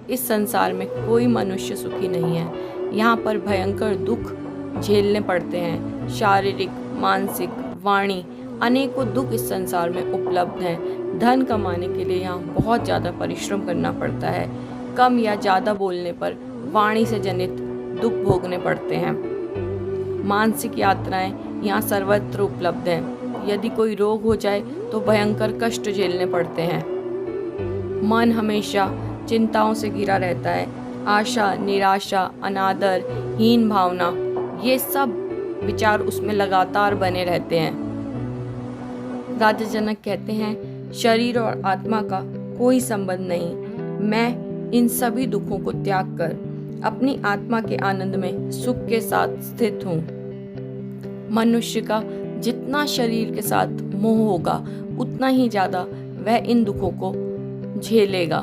इस संसार में कोई मनुष्य सुखी नहीं है। यहाँ पर भयंकर दुख झेलने पड़ते हैं। शारीरिक, मानसिक, वाणी अनेकों दुख इस संसार में उपलब्ध हैं। धन कमाने के लिए यहाँ बहुत ज़्यादा परिश्रम करना पड़ता है। कम या ज़्यादा बोलने पर वाणी से जनित दुख भोगने पड़ते हैं। मानसिक यात्राएं यहाँ सर्वत्र उपलब्ध हैं। यदि कोई रोग हो जाए तो भयंकर कष्ट झेलने पड़ते हैं। मन हमेशा चिंताओं से घिरा रहता है। आशा, निराशा, अनादर, हीन भावना, ये सब विचार उसमें लगातार बने रहते हैं। राजा जनक कहते हैं, शरीर और आत्मा का कोई संबंध नहीं। मैं इन सभी दुखों को त्याग कर अपनी आत्मा के आनंद में सुख के साथ स्थित हूँ। मनुष्य का जितना शरीर के साथ मोह होगा उतना ही ज्यादा वह इन दुखों को झेलेगा।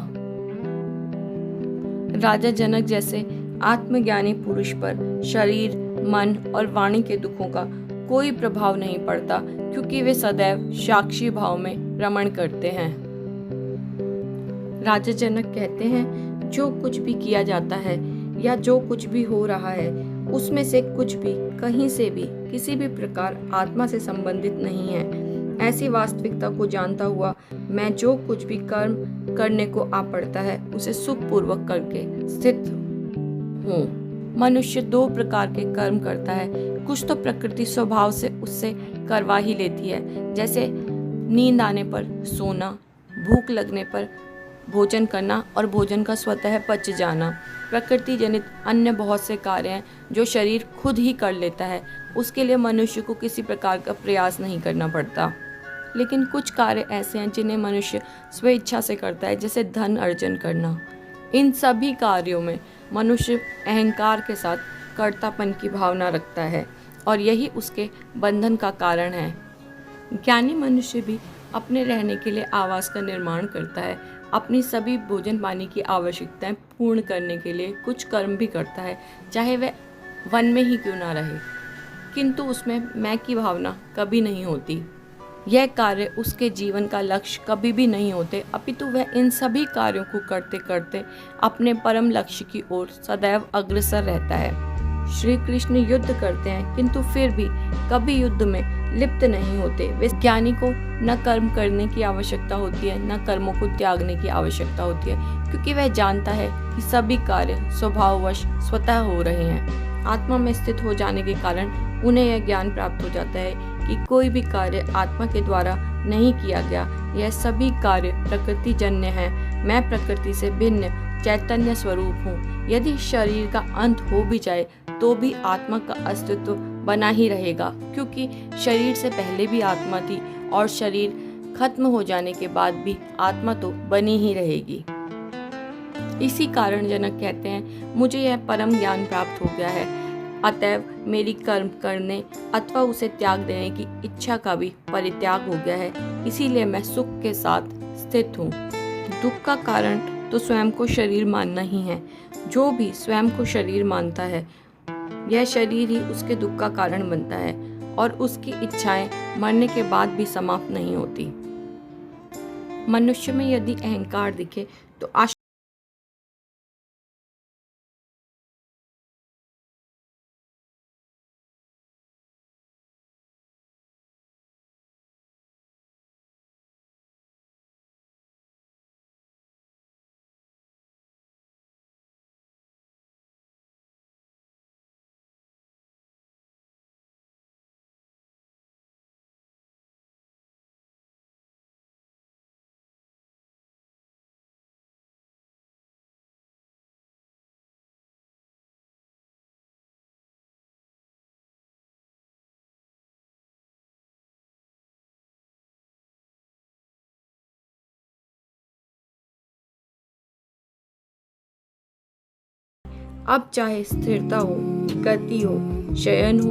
राजा जनक जैसे आत्मज्ञानी पुरुष पर शरीर, मन और वाणी के दुखों का कोई प्रभाव नहीं पड़ता, क्योंकि वे सदैव साक्षी भाव में रमण करते हैं। राजा जनक कहते हैं, जो कुछ भी किया जाता है या जो कुछ भी हो रहा है उसमें से कुछ भी कहीं से भी किसी भी प्रकार आत्मा से संबंधित नहीं है। ऐसी वास्तविकता को जानता हुआ मैं जो कुछ भी कर्म करने को आ पड़ता है उसे सुखपूर्वक करके स्थित हूँ। मनुष्य दो प्रकार के कर्म करता है। कुछ तो प्रकृति स्वभाव से उससे करवा ही लेती है, जैसे नींद आने पर सोना, भूख लगने पर भोजन करना और भोजन का स्वतः पच जाना। प्रकृति जनित अन्य बहुत से कार्य हैं जो शरीर खुद ही कर लेता है, उसके लिए मनुष्य को किसी प्रकार का प्रयास नहीं करना पड़ता। लेकिन कुछ कार्य ऐसे हैं जिन्हें मनुष्य स्वेच्छा से करता है, जैसे धन अर्जन करना। इन सभी कार्यों में मनुष्य अहंकार के साथ कर्तापन की भावना रखता है और यही उसके बंधन का कारण है। ज्ञानी मनुष्य भी अपने रहने के लिए आवास का निर्माण करता है। अपनी सभी भोजन पानी की आवश्यकताएं पूर्ण करने के लिए कुछ कर्म भी करता है, चाहे वह वन में ही क्यों ना रहे, किंतु उसमें मैं की भावना कभी नहीं होती। यह कार्य उसके जीवन का लक्ष्य कभी भी नहीं होते, अपितु वह इन सभी कार्यों को करते करते अपने परम लक्ष्य की ओर सदैव अग्रसर रहता है। श्री कृष्ण युद्ध करते हैं, किंतु फिर भी कभी युद्ध में लिप्त नहीं होते। वे ज्ञानी को न कर्म करने की आवश्यकता होती है, न कर्मों को त्यागने की आवश्यकता होती है, क्योंकि वह जानता है कि सभी कार्य स्वभाववश स्वतः हो रहे हैं। आत्मा में स्थित हो जाने के कारण उन्हें यह ज्ञान प्राप्त हो जाता है कि कोई भी कार्य आत्मा के द्वारा नहीं किया गया। यह सभी कार्य प्रकृति जन्य हैं। मैं प्रकृति से भिन्न चैतन्य स्वरूप हूँ। यदि शरीर का अंत हो भी जाए तो भी आत्मा का अस्तित्व बना ही रहेगा, क्योंकि शरीर से पहले भी आत्मा थी और शरीर खत्म हो जाने के बाद भी आत्मा तो बनी ही रहेगी। इसी कारण जनक कहते हैं, मुझे यह परम ज्ञान प्राप्त हो गया है, अतएव मेरी कर्म करने अथवा उसे त्याग देने की इच्छा का भी परित्याग हो गया है। इसीलिए मैं सुख के साथ स्थित हूँ। दुख का कारण तो स्वयं को शरीर मानना ही है। जो भी स्वयं को शरीर मानता है, यह शरीर ही उसके दुख का कारण बनता है और उसकी इच्छाएं मरने के बाद भी समाप्त नहीं होती। मनुष्य में यदि अहंकार दिखे तो अब चाहे स्थिरता हो, गति हो, शयन हो,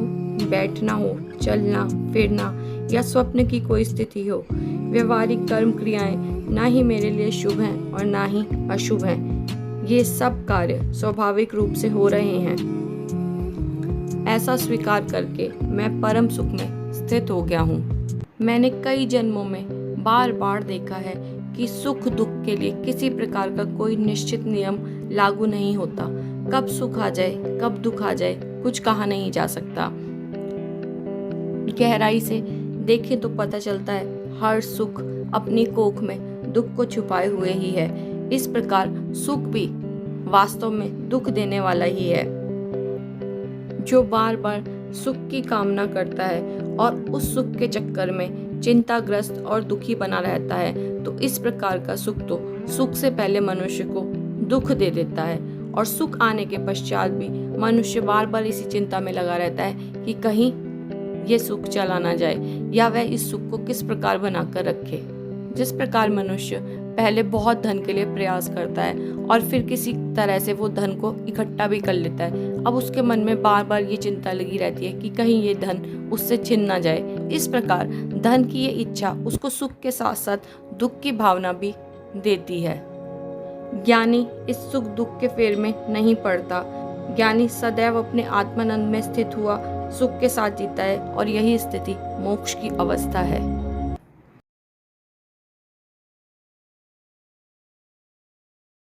बैठना हो, चलना फिरना या स्वप्न की कोई स्थिति हो, व्यवहारिक कर्म क्रियाएं ना ही मेरे लिए शुभ हैं और ना ही अशुभ हैं। ये सब कार्य स्वाभाविक रूप से हो रहे हैं। ऐसा स्वीकार करके मैं परम सुख में स्थित हो गया हूँ। मैंने कई जन्मों में बार बार देखा है कि सुख दुख के लिए किसी प्रकार का कोई निश्चित नियम लागू नहीं होता। कब सुख आ जाए कब दुख आ जाए कुछ कहा नहीं जा सकता। गहराई से देखें तो पता चलता है हर सुख अपनी कोख में दुख को छुपाए हुए ही है। इस प्रकार सुख भी वास्तव में दुख देने वाला ही है। जो बार बार सुख की कामना करता है और उस सुख के चक्कर में चिंताग्रस्त और दुखी बना रहता है, तो इस प्रकार का सुख तो सुख से पहले मनुष्य को दुख दे देता है। और सुख आने के पश्चात भी मनुष्य बार बार इसी चिंता में लगा रहता है कि कहीं ये सुख चला ना जाए या वह इस सुख को किस प्रकार बनाकर रखे। जिस प्रकार मनुष्य पहले बहुत धन के लिए प्रयास करता है और फिर किसी तरह से वो धन को इकट्ठा भी कर लेता है, अब उसके मन में बार बार ये चिंता लगी रहती है कि कहीं ये धन उससे छिन ना जाए। इस प्रकार धन की ये इच्छा उसको सुख के साथ साथ दुख की भावना भी देती है। ज्ञानी इस सुख दुख के फेर में नहीं पड़ता। ज्ञानी सदैव अपने आत्मानंद में स्थित हुआ सुख के साथ जीता है और यही स्थिति मोक्ष की अवस्था है।